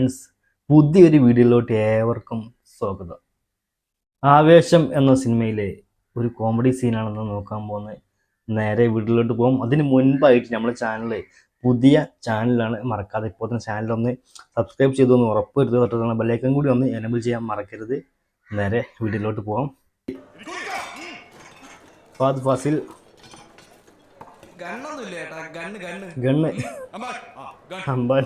Friends, പുതിയൊരു വീഡിയോയിലോട്ട് ഏവർക്കും സ്വാഗതം. ആവേശം എന്ന സിനിമയിലെ ഒരു കോമഡി സീനാണെന്ന് നോക്കാൻ പോകുന്നത്. നേരെ വീഡിയോയിലോട്ട് പോകും. അതിന് മുൻപായിട്ട് നമ്മുടെ ചാനൽ പുതിയ ചാനലാണ്, മറക്കാതെ ഇപ്പോൾ തന്നെ ചാനലൊന്ന് സബ്സ്ക്രൈബ് ചെയ്തൊന്ന് ഉറപ്പ് വരുത്തുക. തൊട്ടുള്ള ബെല്ലൈക്കൺ കൂടി ഒന്ന് എനേബിൾ ചെയ്യാൻ മറക്കരുത്. നേരെ വീഡിയോയിലോട്ട് പോകാം. ഫാദ് ഫാസിൽ അമ്പാൻ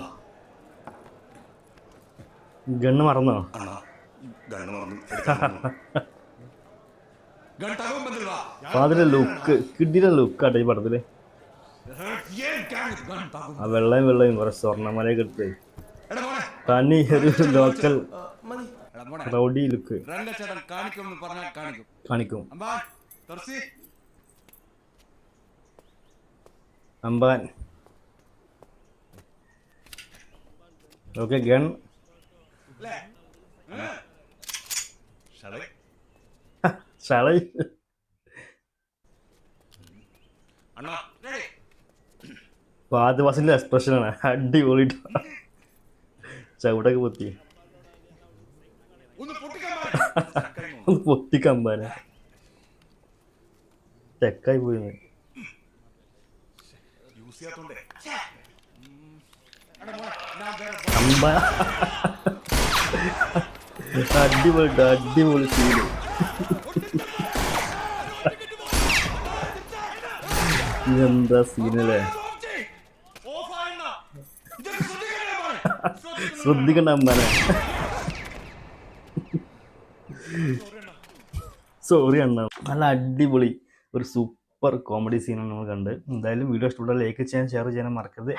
ഗണ്ണ് മറന്നോ? ഫാദിന്റെ ലുക്ക് കിട്ടിയ ലുക്കാട്ടെ ഈ പടത്തില്. ആ വെള്ളയും കുറെ സ്വർണ്ണമലയൊക്കെ എടുത്ത് തനി ഒരു ലോക്കൽ റൗഡി ലുക്ക് കാണിക്കും. അമ്പാൻ ഓക്കെ. ഗൺ ഷളൈ ഫാദ് ഫാസിലിന്റെ എക്സ്പ്രഷനാണ് അടിപൊളി. ചവിടൊക്കെ പൊത്തി ഒന്ന് പൊട്ടിക്കമ്പാന ചെക്കായി പോയി. അടിപൊളി സീന്. ഇതെന്താ സീനല്ലേ, ശ്രദ്ധിക്കണ്ട അമ്മാനെ. സോറി അണ്ണ. നല്ല അടിപൊളി ഒരു സൂപ്പർ കോമഡി സീനാണ് നമ്മൾ കണ്ട്. എന്തായാലും വീഡിയോ ഇഷ്ടപ്പെട്ട ലൈക്ക് ചെയ്യാൻ, ഷെയർ ചെയ്യാൻ മറക്കരുത്.